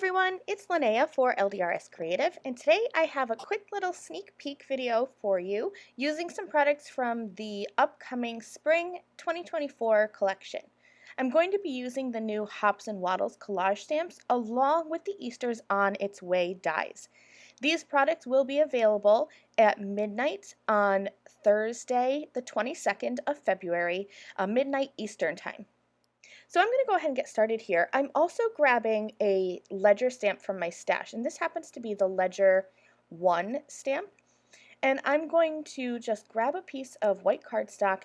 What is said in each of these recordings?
everyone, it's Linnea for LDRS Creative, and today I have a quick little sneak peek video for you using some products from the upcoming Spring 2024 collection. I'm going to be using the new Hops and Waddles collage stamps along with the Easter's on its way dies. These products will be available at midnight on Thursday, the 22nd of February, midnight Eastern time. So I'm going to go ahead and get started here. I'm also grabbing a ledger stamp from my stash, and this happens to be the Ledger 1 stamp. And I'm going to just grab a piece of white cardstock,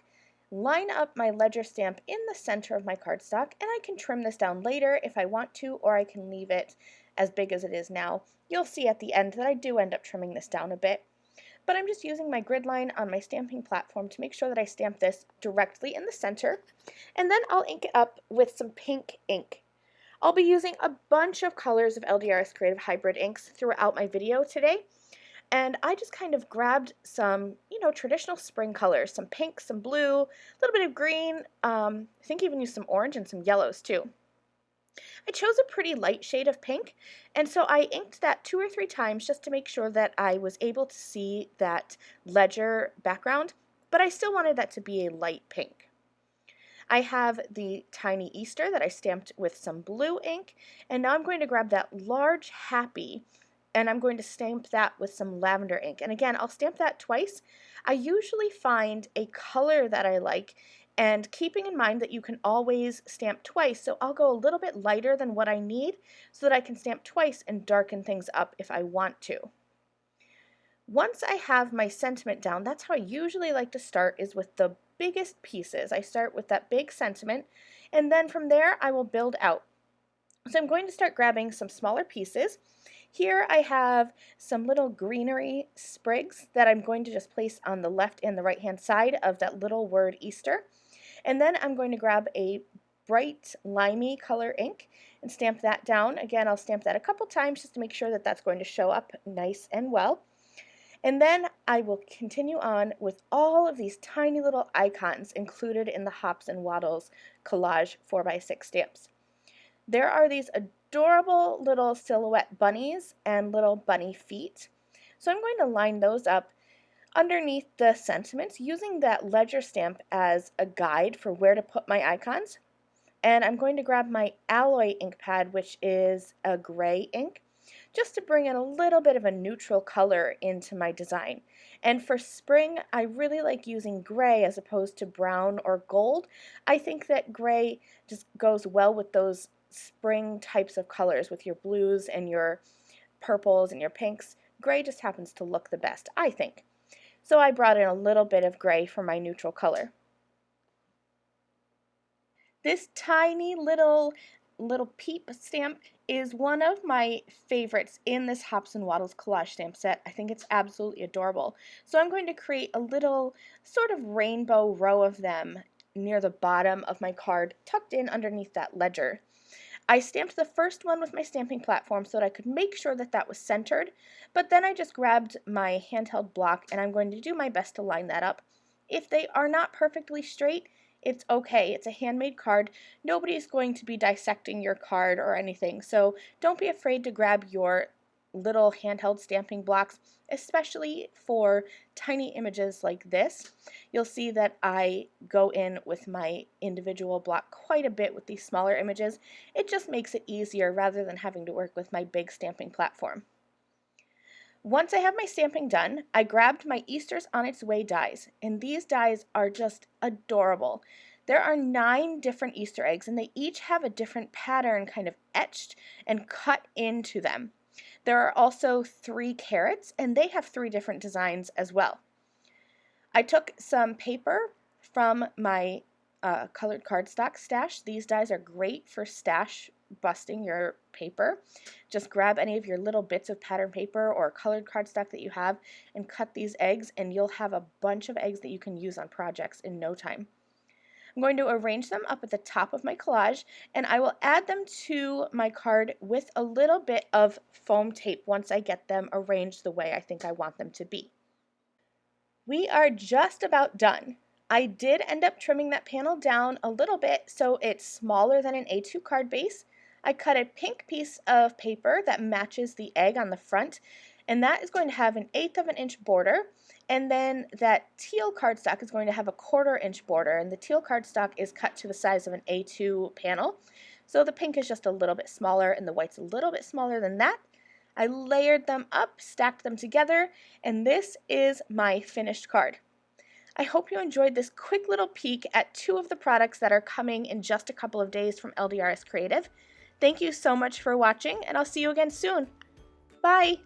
line up my ledger stamp in the center of my cardstock, and I can trim this down later if I want to, or I can leave it as big as it is now. You'll see at the end that I do end up trimming this down a bit. But I'm just using my grid line on my stamping platform to make sure that I stamp this directly in the center, and then I'll ink it up with some pink ink. I'll be using a bunch of colors of LDRS Creative Hybrid inks throughout my video today, and I just kind of grabbed some, traditional spring colors, some pink, some blue, a little bit of green, I think even used some orange and some yellows too. I chose a pretty light shade of pink, and so I inked that 2 or 3 times just to make sure that I was able to see that ledger background, but I still wanted that to be a light pink. I have the tiny Easter that I stamped with some blue ink, and now I'm going to grab that large Happy, and I'm going to stamp that with some lavender ink. And again, I'll stamp that twice. I usually find a color that I like, and keeping in mind that you can always stamp twice, so I'll go a little bit lighter than what I need so that I can stamp twice and darken things up if I want to. Once I have my sentiment down, that's how I usually like to start, is with the biggest pieces. I start with that big sentiment, and then from there I will build out. So I'm going to start grabbing some smaller pieces. Here I have some little greenery sprigs that I'm going to just place on the left and the right hand side of that little word Easter. And then I'm going to grab a bright limey color ink and stamp that down. Again, I'll stamp that a couple times just to make sure that that's going to show up nice and well. And then I will continue on with all of these tiny little icons included in the Hops and Waddles Collage 4x6 stamps. There are these adorable little silhouette bunnies and little bunny feet. So I'm going to line those up underneath the sentiments using that ledger stamp as a guide for where to put my icons. And I'm going to grab my alloy ink pad, which is a gray ink, just to bring in a little bit of a neutral color into my design. And for spring, I really like using gray as opposed to brown or gold. I think that gray just goes well with those spring types of colors, with your blues and your purples and your pinks. Gray just happens to look the best, I think. So I brought in a little bit of gray for my neutral color. This tiny little peep stamp is one of my favorites in this Hops and Waddles collage stamp set. I think it's absolutely adorable. So I'm going to create a little sort of rainbow row of them near the bottom of my card, tucked in underneath that ledger. I stamped the first one with my stamping platform so that I could make sure that that was centered, but then I just grabbed my handheld block and I'm going to do my best to line that up. If they are not perfectly straight, it's okay. It's a handmade card. Nobody's going to be dissecting your card or anything, so don't be afraid to grab your little handheld stamping blocks, especially for tiny images like this. You'll see that I go in with my individual block quite a bit with these smaller images. It just makes it easier rather than having to work with my big stamping platform. Once I have my stamping done, I grabbed my Easter's on its way dies, and these dies are just adorable. There are 9 different Easter eggs, and they each have a different pattern kind of etched and cut into them. There are also 3 carrots, and they have 3 different designs as well. I took some paper from my colored cardstock stash. These dies are great for stash busting your paper. Just grab any of your little bits of pattern paper or colored cardstock that you have and cut these eggs, and you'll have a bunch of eggs that you can use on projects in no time. I'm going to arrange them up at the top of my collage, and I will add them to my card with a little bit of foam tape once I get them arranged the way I think I want them to be. We are just about done. I did end up trimming that panel down a little bit so it's smaller than an A2 card base. I cut a pink piece of paper that matches the egg on the front, and that is going to have an 1/8 of an inch border, and then that teal cardstock is going to have a 1/4 inch border, and the teal cardstock is cut to the size of an A2 panel. So the pink is just a little bit smaller and the white's a little bit smaller than that. I layered them up, stacked them together, and this is my finished card. I hope you enjoyed this quick little peek at 2 of the products that are coming in just a couple of days from LDRS Creative. Thank you so much for watching, and I'll see you again soon. Bye!